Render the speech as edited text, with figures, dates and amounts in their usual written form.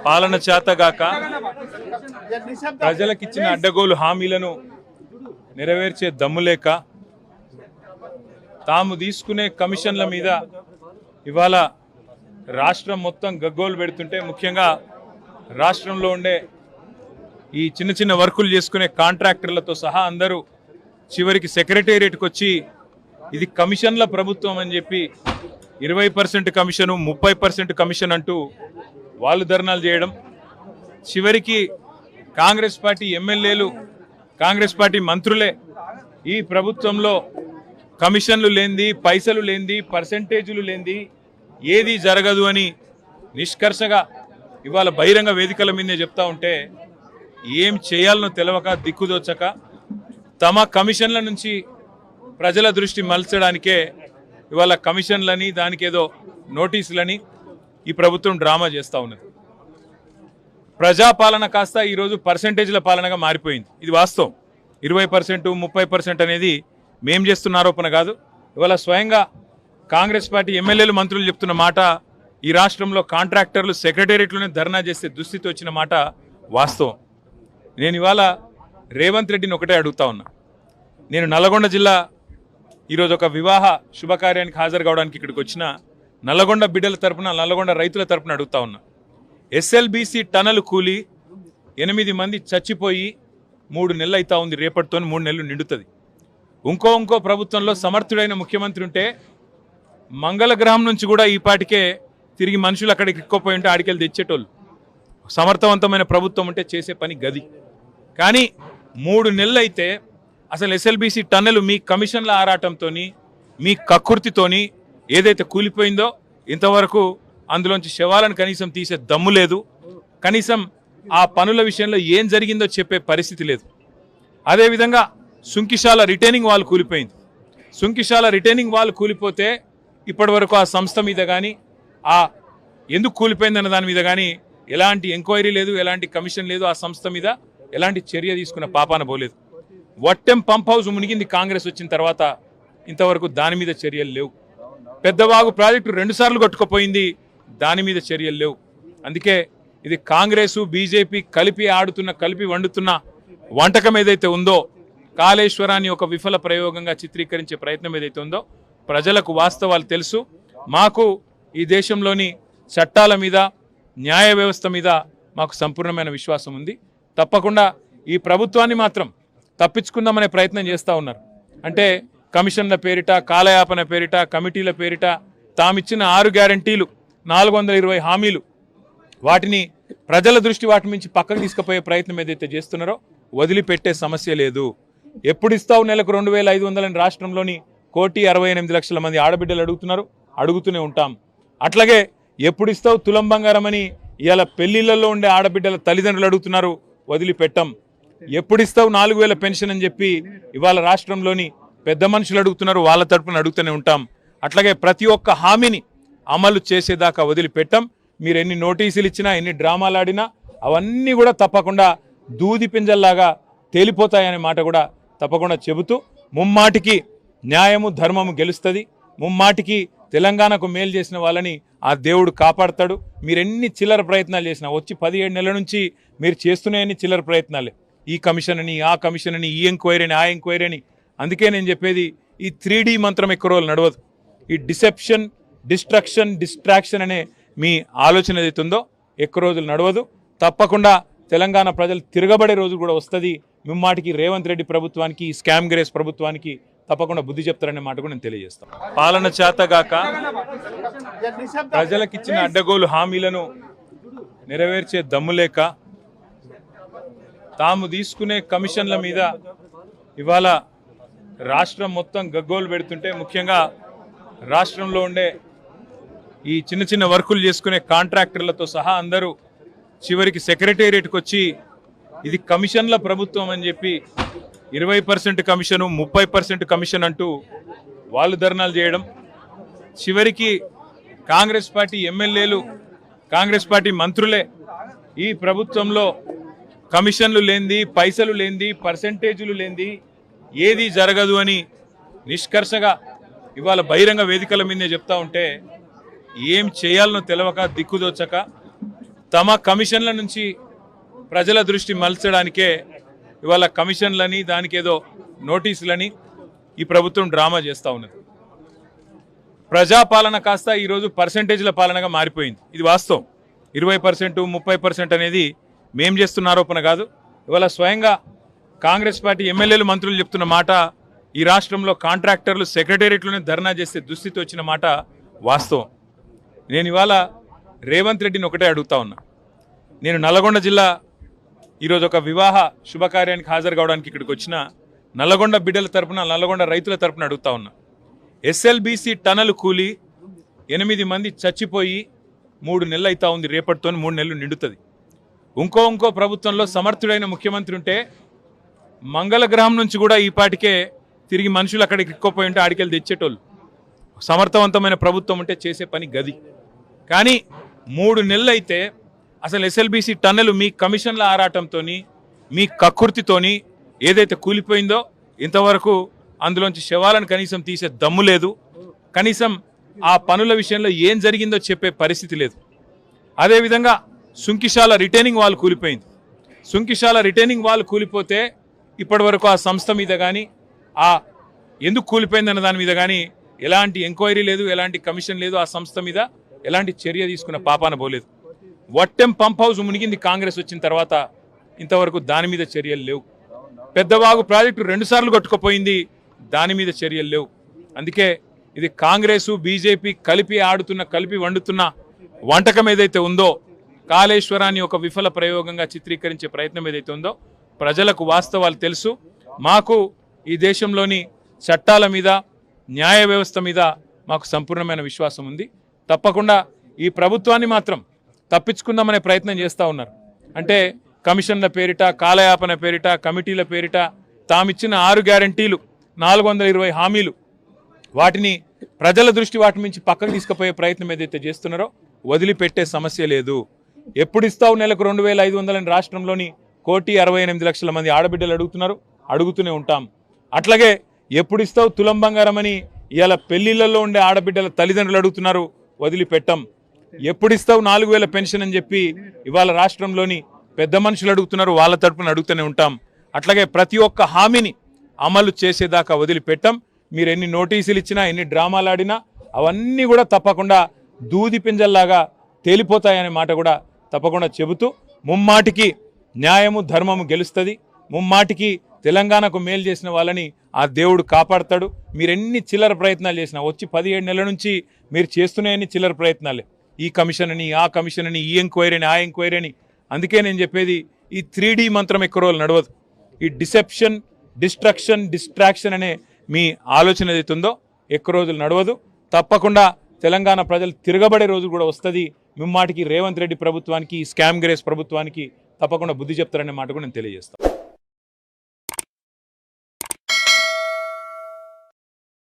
పాలన చేతగాక ప్రజలకిచ్చిన అడ్డగోలు హామీలను నెరవేర్చే దమ్ములేక తాము తీసుకునే కమిషన్ల మీద ఇవాళ రాష్ట్రం మొత్తం గగ్గోలు పెడుతుంటే ముఖ్యంగా రాష్ట్రంలో ఉండే ఈ చిన్న చిన్న వర్కులు చేసుకునే కాంట్రాక్టర్లతో సహా అందరూ చివరికి సెక్రటేరియట్కి వచ్చి ఇది కమిషన్ల ప్రభుత్వం అని చెప్పి 20% కమిషను 30% కమిషన్ అంటూ వాళ్ళు ధర్నాలు చేయడం, చివరికి కాంగ్రెస్ పార్టీ ఎమ్మెల్యేలు కాంగ్రెస్ పార్టీ మంత్రులే ఈ ప్రభుత్వంలో కమిషన్లు లేనిది, పైసలు లేనిది, పర్సెంటేజీలు లేనిది ఏది జరగదు అని నిష్కర్షగా ఇవాళ బహిరంగ వేదికల మీదే చెప్తా ఉంటే ఏం చేయాలనో తెలవక దిక్కుదోచక తమ కమిషన్ల నుంచి ప్రజల దృష్టి మలచడానికే ఇవాళ కమిషన్లని దానికి ఏదో నోటీసులని ఈ ప్రభుత్వం డ్రామా చేస్తూ ఉన్నది. ప్రజాపాలన కాస్త ఈరోజు పర్సెంటేజ్ల పాలనగా మారిపోయింది. ఇది వాస్తవం. 20%, 30% అనేది మేం చేస్తున్న ఆరోపణ కాదు. ఇవాళ స్వయంగా కాంగ్రెస్ పార్టీ ఎమ్మెల్యేలు మంత్రులు చెప్తున్న మాట, ఈ రాష్ట్రంలో కాంట్రాక్టర్లు సెక్రటేరియట్లోనే ధర్నా చేసే దుస్థితి వచ్చిన మాట వాస్తవం. నేను ఇవాళ రేవంత్ రెడ్డిని ఒకటే అడుగుతా ఉన్నా. నేను నల్లగొండ జిల్లా ఈరోజు ఒక వివాహ శుభకార్యానికి హాజరు కావడానికి ఇక్కడికి వచ్చిన నల్లగొండ బిడ్డల తరపున, నల్లగొండ రైతుల తరపున అడుగుతా ఉన్నా. SLBC టనల్ కూలి 8 మంది చచ్చిపోయి 3 నెలలు అవుతా ఉంది. రేపటితో 3 నెలలు నిండుతుంది. ఇంకో ప్రభుత్వంలో సమర్థుడైన ముఖ్యమంత్రి ఉంటే మంగళగ్రహం నుంచి కూడా ఈ పాటికే తిరిగి మనుషులు అక్కడికి ఎక్కువపోయి ఉంటే ఆడికెళ్ళి తెచ్చేటోళ్ళు. సమర్థవంతమైన ప్రభుత్వం ఉంటే చేసే పని గది. కానీ 3 నెలలు అయితే అసలు SLBC టన్నెల్ మీ కమిషన్ల ఆరాటంతో, మీ కక్కుర్తితోని ఏదైతే కూలిపోయిందో ఇంతవరకు అందులోంచి శవాలను కనీసం తీసే దమ్ము లేదు. కనీసం ఆ పనుల విషయంలో ఏం జరిగిందో చెప్పే పరిస్థితి లేదు. అదేవిధంగా సుంకిశాల రిటైనింగ్ వాల్ కూలిపోయింది. సుంకిశాల రిటైనింగ్ వాల్ కూలిపోతే ఇప్పటి వరకు ఆ సంస్థ మీద కానీ, ఆ ఎందుకు కూలిపోయిందన్న దాని మీద కానీ ఎలాంటి ఎంక్వైరీ లేదు, ఎలాంటి కమిషన్ లేదు. ఆ సంస్థ మీద ఎలాంటి చర్య తీసుకున్న పాపాన పోలేదు. వట్టెం పంప్ హౌస్ మునిగింది కాంగ్రెస్ వచ్చిన తర్వాత, ఇంతవరకు దాని మీద చర్యలు లేవు. పెద్దవాగు ప్రాజెక్టు 2 సార్లు కొట్టుకుపోయింది, దాని మీద చర్యలు లేవు. అందుకే ఇది కాంగ్రెసు బీజేపీ కలిపి వండుతున్న వంటకం ఏదైతే ఉందో, కాళేశ్వరాన్ని ఒక విఫల ప్రయోగంగా చిత్రీకరించే ప్రయత్నం ఏదైతే ఉందో, ప్రజలకు వాస్తవాలు తెలుసు. మాకు ఈ దేశంలోని చట్టాల మీద, న్యాయ వ్యవస్థ మీద మాకు సంపూర్ణమైన విశ్వాసం ఉంది. తప్పకుండా ఈ ప్రభుత్వాన్ని మాత్రం తప్పించుకుందామనే ప్రయత్నం చేస్తూ ఉన్నారు. అంటే కమిషన్ల పేరిట, కాలయాపన పేరిట, కమిటీల పేరిట తామిచ్చిన 6 గ్యారంటీలు, 420 హామీలు, వాటిని ప్రజల దృష్టి వాటి నుంచి పక్కకు తీసుకుపోయే ప్రయత్నం ఏదైతే చేస్తున్నారో వదిలిపెట్టే సమస్య లేదు. ఎప్పుడు ఇస్తావు నెలకు 2500 అని రాష్ట్రంలోని 1,68,00,000 మంది ఆడబిడ్డలు అడుగుతున్నారు, అడుగుతూనే ఉంటాం. అట్లాగే ఎప్పుడు ఇస్తావు తులం బంగారం అని ఇవాళ పెళ్లిళ్లలో ఉండే ఆడబిడ్డల తల్లిదండ్రులు అడుగుతున్నారు, వదిలిపెట్టం. ఎప్పుడు ఇస్తావు 4,000 పెన్షన్ అని చెప్పి ఇవాళ రాష్ట్రంలోని పెద్ద మనుషులు అడుగుతున్నారు, వాళ్ళ తరపున అడుగుతూనే ఉంటాం. అట్లాగే ప్రతి ఒక్క హామీని అమలు చేసేదాకా వదిలిపెట్టం. మీరు ఎన్ని నోటీసులు ఇచ్చినా, ఎన్ని డ్రామాలు ఆడినా అవన్నీ కూడా తప్పకుండా దూది పింజల్లాగా తేలిపోతాయనే మాట కూడా తప్పకుండా చెబుతూ, ముమ్మాటికి న్యాయము ధర్మము గెలుస్తుంది. ముమ్మాటికి తెలంగాణకు మేలు చేసిన వాళ్ళని ఆ దేవుడు కాపాడతాడు. మీరెన్ని చిల్లర ప్రయత్నాలు చేసినా, వచ్చి 17 నెలల నుంచి మీరు చేస్తున్నాయని చిల్లర ప్రయత్నాలే. ఈ కమిషన్ అని, ఆ కమిషన్ అని, ఈ ఎంక్వైరీ అని, ఆ ఎంక్వైరీ అని. అందుకే నేను చెప్పేది, ఈ 3D మంత్రం ఎక్కువ రోజులు నడవదు. ఈ డిసెప్షన్, డిస్ట్రాక్షన్ అనే మీ ఆలోచన ఏదైతుందో ఎక్కువ రోజులు నడవదు. తప్పకుండా తెలంగాణ ప్రజలు తిరగబడే రోజు కూడా వస్తుంది. మిమ్మాటికి రేవంత్ రెడ్డి ప్రభుత్వానికి, ఈ స్కామ్ గ్రేస్ ప్రభుత్వానికి తప్పకుండా బుద్ధి చెప్తారనే మాట కూడా నేను తెలియజేస్తాను. పాలన చేతగాక ప్రజలకిచ్చిన అడ్డగోలు హామీలను నెరవేర్చే దమ్ములేక తాము తీసుకునే కమిషన్ల మీద ఇవాళ రాష్ట్రం మొత్తం గగ్గోలు పెడుతుంటే ముఖ్యంగా రాష్ట్రంలో ఉండే ఈ చిన్న చిన్న వర్కులు చేసుకునే కాంట్రాక్టర్లతో సహా అందరూ చివరికి సెక్రటేరియట్కి వచ్చి ఇది కమిషన్ల ప్రభుత్వం అని చెప్పి 20% కమిషను, 30% కమిషన్ అంటూ వాళ్ళు ధర్నాలు చేయడం, చివరికి కాంగ్రెస్ పార్టీ ఎమ్మెల్యేలు కాంగ్రెస్ పార్టీ మంత్రులే ఈ ప్రభుత్వంలో కమిషన్లు లేనిది, పైసలు లేనిది, పర్సెంటేజీలు లేనిది ఏది జరగదు అని నిష్కర్షగా ఇవాళ బహిరంగ వేదికల మీదే చెప్తా ఉంటే ఏం చేయాలనో తెలవక దిక్కుదోచక తమ కమిషన్ల నుంచి ప్రజల దృష్టి మలచడానికే ఇవాళ కమిషన్లని దానికి ఏదో నోటీసులని ఈ ప్రభుత్వం డ్రామా చేస్తూ ఉన్నది. ప్రజాపాలన కాస్త ఈరోజు పర్సెంటేజ్ల పాలనగా మారిపోయింది. ఇది వాస్తవం. 20%, 30% అనేది మేం చేస్తున్న ఆరోపణ కాదు. ఇవాళ స్వయంగా కాంగ్రెస్ పార్టీ ఎమ్మెల్యేలు మంత్రులు చెప్తున్న మాట, ఈ రాష్ట్రంలో కాంట్రాక్టర్లు సెక్రటేరియట్లోనే ధర్నా చేసే దుస్థితి వచ్చిన మాట వాస్తవం. నేను ఇవాళ రేవంత్ రెడ్డిని ఒకటే అడుగుతా ఉన్నా. నేను నల్లగొండ జిల్లా ఈరోజు ఒక వివాహ శుభకార్యానికి హాజరు కావడానికి ఇక్కడికి వచ్చిన నల్లగొండ బిడ్డల తరపున, నల్లగొండ రైతుల తరపున అడుగుతా ఉన్నా. ఎస్ఎల్బీసీ టనల్ కూలి 8 మంది చచ్చిపోయి 3 నెలలు అవుతా ఉంది. రేపటితో 3 నెలలు నిండుతుంది. ఇంకో ప్రభుత్వంలో సమర్థుడైన ముఖ్యమంత్రి ఉంటే మంగళగ్రహం నుంచి కూడా ఈ పాటికే తిరిగి మనుషులు అక్కడికి ఎక్కువపోయి ఉంటే ఆడికెళ్ళి తెచ్చేటోళ్ళు. సమర్థవంతమైన ప్రభుత్వం ఉంటే చేసే పని గది. కానీ 3 నెలలు అయితే అసలు ఎస్ఎల్బీసీ టన్నెలు మీ కమిషన్ల ఆరాటంతో, మీ కక్కుర్తితోని ఏదైతే కూలిపోయిందో ఇంతవరకు అందులోంచి శవాలను కనీసం తీసే దమ్ము లేదు. కనీసం ఆ పనుల విషయంలో ఏం జరిగిందో చెప్పే పరిస్థితి లేదు. అదేవిధంగా సుంకిశాల రిటైనింగ్ వాల్ కూలిపోయింది. సుంకిశాల రిటైనింగ్ వాల్ కూలిపోతే ఇప్పటి వరకు ఆ సంస్థ మీద కానీ, ఆ ఎందుకు కూలిపోయిందన్న దాని మీద కానీ ఎలాంటి ఎంక్వైరీ లేదు, ఎలాంటి కమిషన్ లేదు. ఆ సంస్థ మీద ఎలాంటి చర్య తీసుకున్న పాపాన పోలేదు. వట్టెం పంప్ హౌస్ మునిగింది కాంగ్రెస్ వచ్చిన తర్వాత, ఇంతవరకు దాని మీద చర్యలు లేవు. పెద్దవాగు ప్రాజెక్టు 2 సార్లు కొట్టుకుపోయింది, దాని మీద చర్యలు లేవు. అందుకే ఇది కాంగ్రెసు బీజేపీ కలిపి వండుతున్న వంటకం ఏదైతే ఉందో, కాళేశ్వరాన్ని ఒక విఫల ప్రయోగంగా చిత్రీకరించే ప్రయత్నం ఏదైతే ఉందో, ప్రజలకు వాస్తవాలు తెలుసు. మాకు ఈ దేశంలోని చట్టాల మీద, న్యాయ వ్యవస్థ మీద మాకు సంపూర్ణమైన విశ్వాసం ఉంది. తప్పకుండా ఈ ప్రభుత్వాన్ని మాత్రం తప్పించుకుందామనే ప్రయత్నం చేస్తూ ఉన్నారు. అంటే కమిషన్ల పేరిట, కాలయాపన పేరిట, కమిటీల పేరిట తామిచ్చిన 6 గ్యారంటీలు, 420 హామీలు, వాటిని ప్రజల దృష్టి వాటి నుంచి పక్కకు తీసుకుపోయే ప్రయత్నం ఏదైతే చేస్తున్నారో వదిలిపెట్టే సమస్య లేదు. ఎప్పుడు ఇస్తావు నెలకు 2500 అని రాష్ట్రంలోని 1,68,00,000 మంది ఆడబిడ్డలు అడుగుతున్నారు, అడుగుతూనే ఉంటాం. అట్లాగే ఎప్పుడు ఇస్తావు తులం బంగారం అని ఇవాళ పెళ్లిళ్లలో ఉండే ఆడబిడ్డల తల్లిదండ్రులు అడుగుతున్నారు, వదిలిపెట్టం. ఎప్పుడు ఇస్తావు 4,000 పెన్షన్ అని చెప్పి ఇవాళ రాష్ట్రంలోని పెద్ద మనుషులు అడుగుతున్నారు, వాళ్ళ తరపున అడుగుతూనే ఉంటాం. అట్లాగే ప్రతి ఒక్క హామీని అమలు చేసేదాకా వదిలిపెట్టం. మీరు ఎన్ని నోటీసులు ఇచ్చినా, ఎన్ని డ్రామాలు ఆడినా అవన్నీ కూడా తప్పకుండా దూది పింజల్లాగా తేలిపోతాయనే మాట కూడా తప్పకుండా చెబుతూ, ముమ్మాటికి న్యాయము ధర్మము గెలుస్తుంది. ముమ్మాటికి తెలంగాణకు మేలు చేసిన వాళ్ళని ఆ దేవుడు కాపాడతాడు. మీరెన్ని చిల్లర ప్రయత్నాలు చేసినా, వచ్చి 17 నెలల నుంచి మీరు చేస్తున్నాయని చిల్లర ప్రయత్నాలే. ఈ కమిషన్ అని, ఆ కమిషన్ అని, ఈ ఎంక్వైరీ అని, ఆ ఎంక్వైరీ అని. అందుకే నేను చెప్పేది, ఈ 3D మంత్రం ఎక్కువ రోజులు నడవదు. ఈ డిసెప్షన్, డిస్ట్రక్షన్, డిస్ట్రాక్షన్ అనే మీ ఆలోచన ఏదైతే ఉందో ఎక్కువ రోజులు నడవదు. తప్పకుండా తెలంగాణ ప్రజలు తిరగబడే రోజు కూడా వస్తుంది. ముమ్మాటికి రేవంత్ రెడ్డి ప్రభుత్వానికి, స్కామ్ గ్రేస్ ప్రభుత్వానికి తప్పకుండా బుద్ధి చెప్తారనే మాట కూడా నేను తెలియజేస్తాను.